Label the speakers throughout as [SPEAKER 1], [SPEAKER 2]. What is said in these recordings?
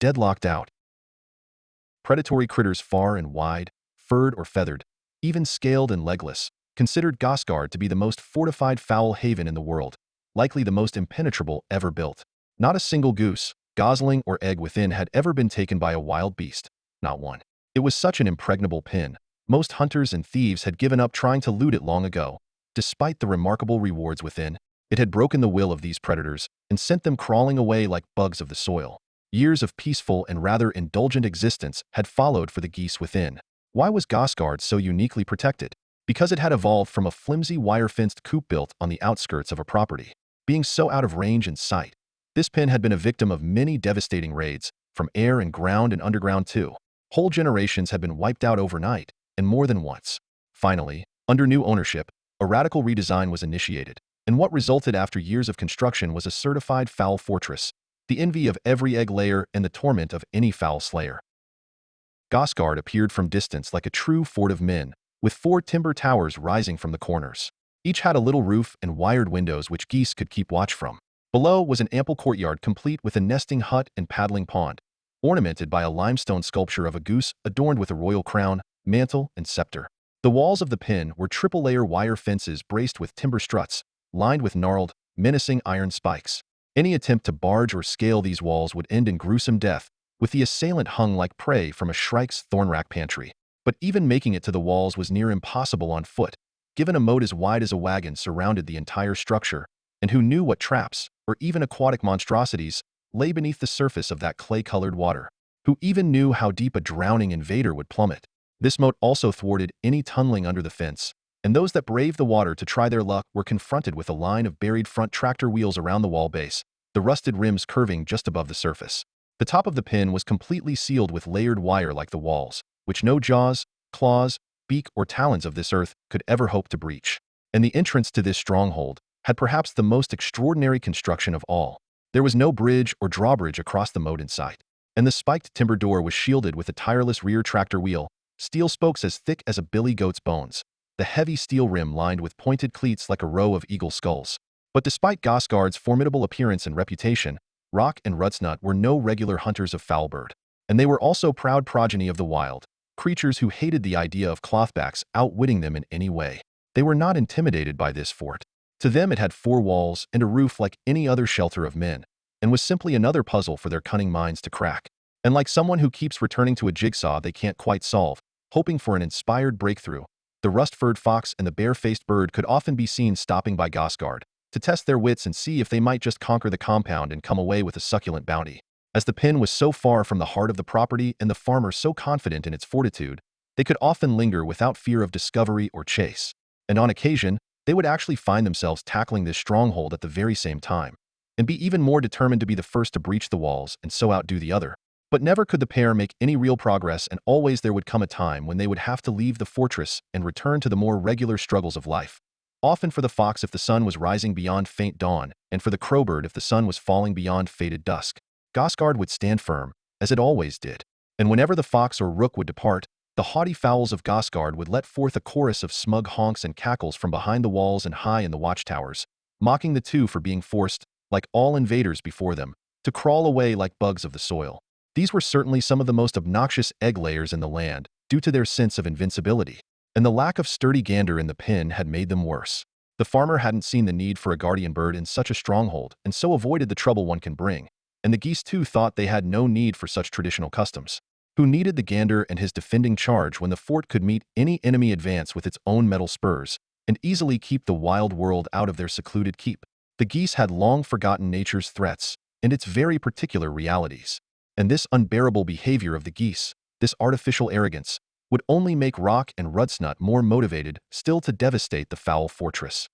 [SPEAKER 1] Deadlocked out. Predatory critters far and wide, furred or feathered, even scaled and legless, considered Gosgard to be the most fortified fowl haven in the world, likely the most impenetrable ever built. Not a single goose, gosling, or egg within had ever been taken by a wild beast. Not one. It was such an impregnable pen. Most hunters and thieves had given up trying to loot it long ago. Despite the remarkable rewards within, it had broken the will of these predators and sent them crawling away like bugs of the soil. Years of peaceful and rather indulgent existence had followed for the geese within. Why was Gosgard so uniquely protected? Because it had evolved from a flimsy wire-fenced coop built on the outskirts of a property. Being so out of range and sight, this pen had been a victim of many devastating raids, from air and ground and underground too. Whole generations had been wiped out overnight, and more than once. Finally, under new ownership, a radical redesign was initiated, and what resulted after years of construction was a certified fowl fortress, the envy of every egg layer and the torment of any fowl slayer. Gosgard appeared from distance like a true fort of men, with 4 timber towers rising from the corners. Each had a little roof and wired windows which geese could keep watch from. Below was an ample courtyard complete with a nesting hut and paddling pond, ornamented by a limestone sculpture of a goose adorned with a royal crown, mantle, and scepter. The walls of the pen were triple-layer wire fences braced with timber struts, lined with gnarled, menacing iron spikes. Any attempt to barge or scale these walls would end in gruesome death, with the assailant hung like prey from a shrike's thornrack pantry. But even making it to the walls was near impossible on foot, given a moat as wide as a wagon surrounded the entire structure, and who knew what traps, or even aquatic monstrosities, lay beneath the surface of that clay-colored water? Who even knew how deep a drowning invader would plummet? This moat also thwarted any tunneling under the fence, and those that braved the water to try their luck were confronted with a line of buried front tractor wheels around the wall base, the rusted rims curving just above the surface. The top of the pen was completely sealed with layered wire like the walls, which no jaws, claws, beak, or talons of this earth could ever hope to breach. And the entrance to this stronghold had perhaps the most extraordinary construction of all. There was no bridge or drawbridge across the moat in sight, and the spiked timber door was shielded with a tireless rear tractor wheel, steel spokes as thick as a billy goat's bones, the heavy steel rim lined with pointed cleats like a row of eagle skulls. But despite Gosgard's formidable appearance and reputation, Rock and Rutsnut were no regular hunters of foulbird, and they were also proud progeny of the wild, creatures who hated the idea of clothbacks outwitting them in any way. They were not intimidated by this fort. To them it had 4 walls and a roof like any other shelter of men, and was simply another puzzle for their cunning minds to crack. And like someone who keeps returning to a jigsaw they can't quite solve, hoping for an inspired breakthrough, the rust-furred fox and the bare-faced bird could often be seen stopping by Gosgard to test their wits and see if they might just conquer the compound and come away with a succulent bounty. As the pen was so far from the heart of the property and the farmer so confident in its fortitude, they could often linger without fear of discovery or chase. And on occasion, they would actually find themselves tackling this stronghold at the very same time, and be even more determined to be the first to breach the walls and so outdo the other. But never could the pair make any real progress, and always there would come a time when they would have to leave the fortress and return to the more regular struggles of life. Often for the fox if the sun was rising beyond faint dawn, and for the crowbird if the sun was falling beyond faded dusk. Gosgard would stand firm, as it always did. And whenever the fox or rook would depart, the haughty fowls of Gosgard would let forth a chorus of smug honks and cackles from behind the walls and high in the watchtowers, mocking the two for being forced, like all invaders before them, to crawl away like bugs of the soil. These were certainly some of the most obnoxious egg layers in the land, due to their sense of invincibility. And the lack of sturdy gander in the pen had made them worse. The farmer hadn't seen the need for a guardian bird in such a stronghold, and so avoided the trouble one can bring. And the geese too thought they had no need for such traditional customs. Who needed the gander and his defending charge when the fort could meet any enemy advance with its own metal spurs, and easily keep the wild world out of their secluded keep? The geese had long forgotten nature's threats, and its very particular realities. And this unbearable behavior of the geese, this artificial arrogance, would only make Rock and Rutsnut more motivated still to devastate the foul fortress.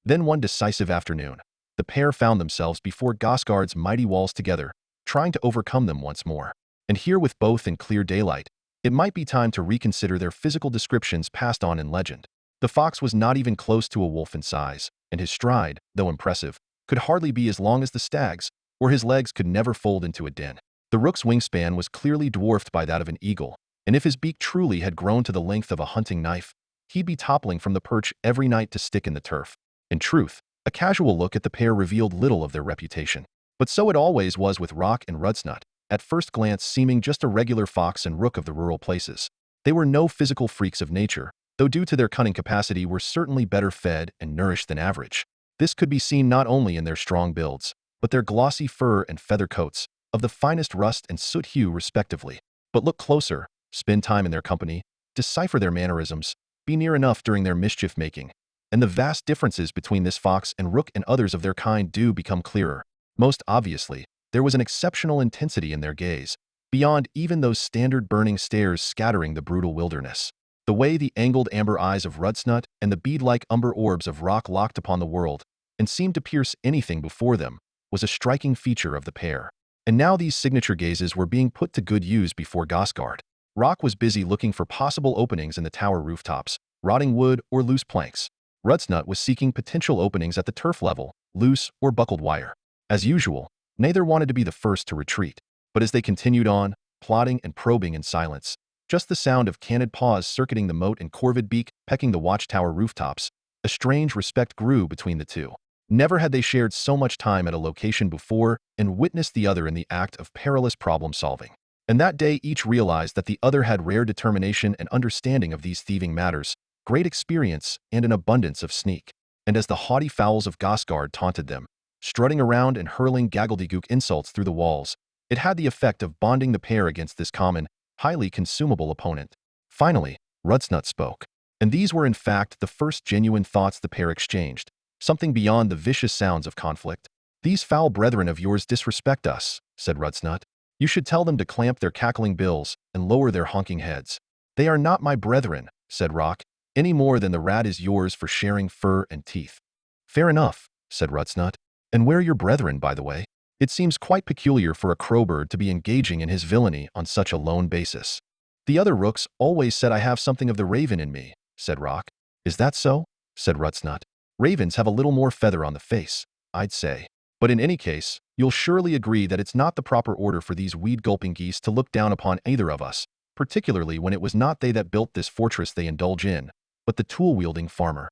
[SPEAKER 1] Then one decisive afternoon, the pair found themselves before Gosgard's mighty walls together, trying to overcome them once more. And here with both in clear daylight, it might be time to reconsider their physical descriptions passed on in legend. The fox was not even close to a wolf in size, and his stride, though impressive, could hardly be as long as the stag's, or his legs could never fold into a den. The rook's wingspan was clearly dwarfed by that of an eagle, and if his beak truly had grown to the length of a hunting knife, he'd be toppling from the perch every night to stick in the turf. In truth, a casual look at the pair revealed little of their reputation. But so it always was with Rock and Rutsnut. at first glance seeming just a regular fox and rook of the rural places. They were no physical freaks of nature, though due to their cunning capacity were certainly better fed and nourished than average. This could be seen not only in their strong builds, but their glossy fur and feather coats, of the finest rust and soot hue respectively. But look closer, spend time in their company, decipher their mannerisms, be near enough during their mischief-making, and the vast differences between this fox and rook and others of their kind do become clearer. Most obviously, there was an exceptional intensity in their gaze, beyond even those standard burning stares scattering the brutal wilderness. The way the angled amber eyes of Rudsnut and the bead-like umber orbs of Rock locked upon the world, and seemed to pierce anything before them, was a striking feature of the pair. And now these signature gazes were being put to good use before Gosgard. Rock was busy looking for possible openings in the tower rooftops, rotting wood or loose planks. Rudsnut was seeking potential openings at the turf level, loose or buckled wire. As usual, neither wanted to be the first to retreat, but as they continued on, plodding and probing in silence, just the sound of cannid paws circuiting the moat and corvid beak pecking the watchtower rooftops, a strange respect grew between the two. Never had they shared so much time at a location before and witnessed the other in the act of perilous problem-solving. And that day each realized that the other had rare determination and understanding of these thieving matters, great experience, and an abundance of sneak. And as the haughty fowls of Gosgard taunted them, strutting around and hurling gaggledygook insults through the walls, it had the effect of bonding the pair against this common, highly consumable opponent. Finally, Rudsnut spoke. And these were in fact the first genuine thoughts the pair exchanged, something beyond the vicious sounds of conflict. "These foul brethren of yours disrespect us," said Rudsnut. "You should tell them to clamp their cackling bills and lower their honking heads." "They are not my brethren," said Rock, "any more than the rat is yours for sharing fur and teeth." "Fair enough," said Rudsnut. "And where are your brethren, by the way? It seems quite peculiar for a crowbird to be engaging in his villainy on such a lone basis." "The other rooks always said I have something of the raven in me," said Rock. "Is that so?" said Rudsnut. "Ravens have a little more feather on the face, I'd say. But in any case, you'll surely agree that it's not the proper order for these weed-gulping geese to look down upon either of us, particularly when it was not they that built this fortress they indulge in, but the tool-wielding farmer."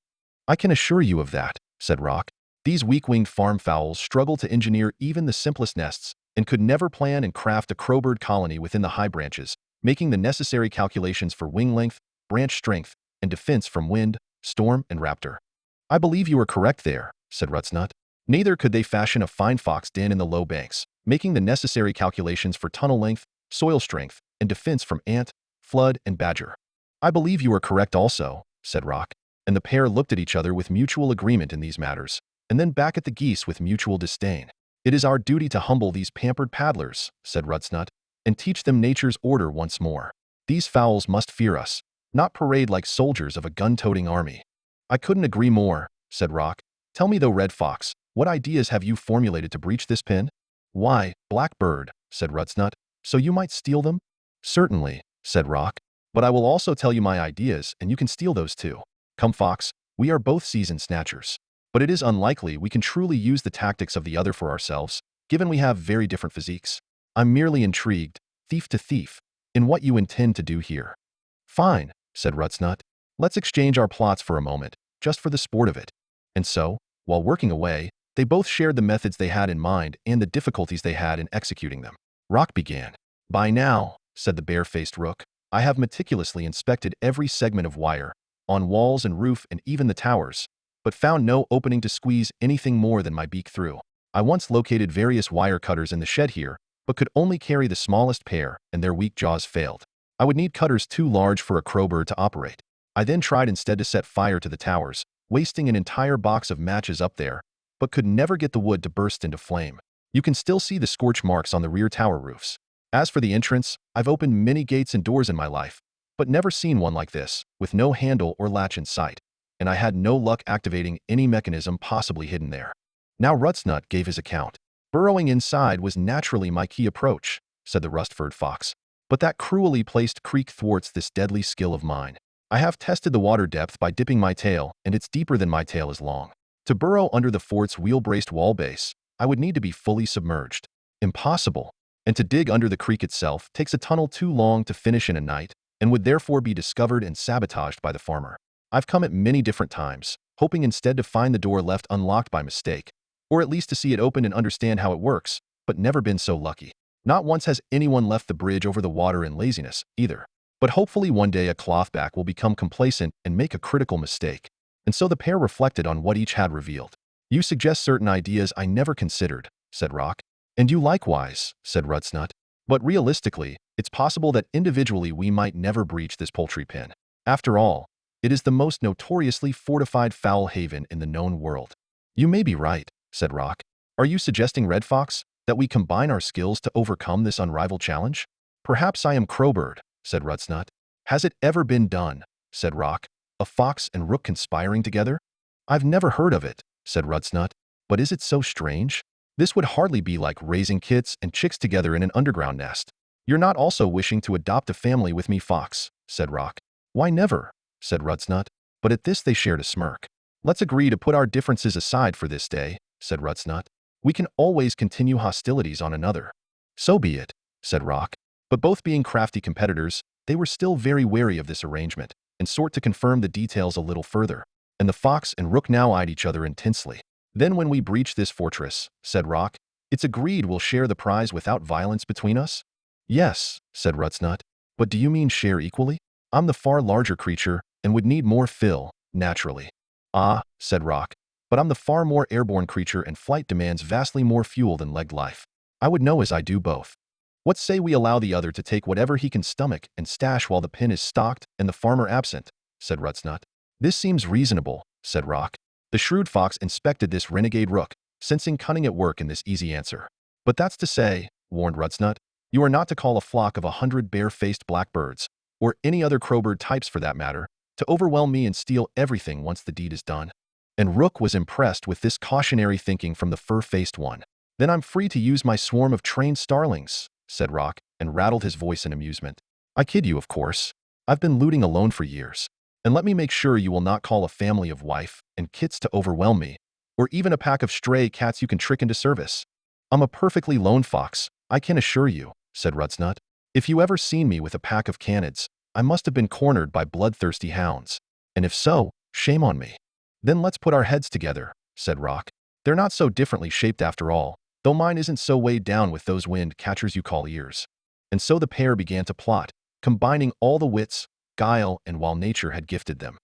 [SPEAKER 1] "I can assure you of that," said Rock. "These weak-winged farm fowls struggle to engineer even the simplest nests, and could never plan and craft a crowbird colony within the high branches, making the necessary calculations for wing length, branch strength, and defense from wind, storm, and raptor." "I believe you are correct there," said Rudsnut. "Neither could they fashion a fine fox den in the low banks, making the necessary calculations for tunnel length, soil strength, and defense from ant, flood, and badger." "I believe you are correct also," said Rock, and the pair looked at each other with mutual agreement in these matters, and then back at the geese with mutual disdain. "It is our duty to humble these pampered paddlers," said Rudsnut, "and teach them nature's order once more. These fowls must fear us, not parade like soldiers of a gun-toting army." "I couldn't agree more," said Rock. "Tell me though, Red Fox, what ideas have you formulated to breach this pen?" "Why, Blackbird," said Rudsnut, "so you might steal them?" "Certainly," said Rock, "but I will also tell you my ideas, and you can steal those too. Come, Fox, we are both seasoned snatchers. But it is unlikely we can truly use the tactics of the other for ourselves, given we have very different physiques. I'm merely intrigued, thief to thief, in what you intend to do here." "Fine," said Rudsnut. "Let's exchange our plots for a moment, just for the sport of it." And so, while working away, they both shared the methods they had in mind and the difficulties they had in executing them. Rock began. "By now," said the bare-faced rook, "I have meticulously inspected every segment of wire, on walls and roof and even the towers, but found no opening to squeeze anything more than my beak through. I once located various wire cutters in the shed here, but could only carry the smallest pair, and their weak jaws failed. I would need cutters too large for a crowbird to operate. I then tried instead to set fire to the towers, wasting an entire box of matches up there, but could never get the wood to burst into flame. You can still see the scorch marks on the rear tower roofs. As for the entrance, I've opened many gates and doors in my life, but never seen one like this, with no handle or latch in sight, and I had no luck activating any mechanism possibly hidden there." Now Rudsnut gave his account. "Burrowing inside was naturally my key approach," said the rust-furred fox. "But that cruelly placed creek thwarts this deadly skill of mine. I have tested the water depth by dipping my tail, and it's deeper than my tail is long. To burrow under the fort's wheel-braced wall base, I would need to be fully submerged. Impossible. And to dig under the creek itself takes a tunnel too long to finish in a night, and would therefore be discovered and sabotaged by the farmer. I've come at many different times, hoping instead to find the door left unlocked by mistake, or at least to see it open and understand how it works, but never been so lucky." Not once has anyone left the bridge over the water in laziness, either. But hopefully one day a clothback will become complacent and make a critical mistake. And so the pair reflected on what each had revealed. You suggest certain ideas I never considered, said Rock. And you likewise, said Rutsnut. But realistically, it's possible that individually we might never breach this poultry pen. After all, it is the most notoriously fortified fowl haven in the known world. You may be right, said Rock. Are you suggesting, Red Fox, that we combine our skills to overcome this unrivaled challenge? Perhaps I am Crowbird, said Rutsnut. Has it ever been done, said Rock, a fox and rook conspiring together? I've never heard of it, said Rutsnut. But is it so strange? This would hardly be like raising kits and chicks together in an underground nest. You're not also wishing to adopt a family with me, Fox, said Rock. Why never, said Rutsnut. But at this they shared a smirk. Let's agree to put our differences aside for this day, said Rutsnut. We can always continue hostilities on another. So be it, said Rock. But both being crafty competitors, they were still very wary of this arrangement and sought to confirm the details a little further. And the fox and rook now eyed each other intensely. Then when we breach this fortress, said Rock, it's agreed we'll share the prize without violence between us? Yes, said Rutsnut. But do you mean share equally? I'm the far larger creature and would need more fill, naturally. Ah, said Rock. But I'm the far more airborne creature and flight demands vastly more fuel than legged life. I would know as I do both. What say we allow the other to take whatever he can stomach and stash while the pen is stocked and the farmer absent, said Rutsnut. This seems reasonable, said Rock. The shrewd fox inspected this renegade rook, sensing cunning at work in this easy answer. But that's to say, warned Rutsnut, you are not to call a flock of 100 bare-faced blackbirds, or any other crowbird types for that matter, to overwhelm me and steal everything once the deed is done. And Rook was impressed with this cautionary thinking from the fur-faced one. Then I'm free to use my swarm of trained starlings, said Rock, and rattled his voice in amusement. I kid you, of course. I've been looting alone for years. And let me make sure you will not call a family of wife and kits to overwhelm me, or even a pack of stray cats you can trick into service. I'm a perfectly lone fox, I can assure you, said Rutsnut. If you ever seen me with a pack of canids, I must have been cornered by bloodthirsty hounds. And if so, shame on me. Then let's put our heads together, said Rock. They're not so differently shaped after all, though mine isn't so weighed down with those wind catchers you call ears. And so the pair began to plot, combining all the wits, guile, and while nature had gifted them.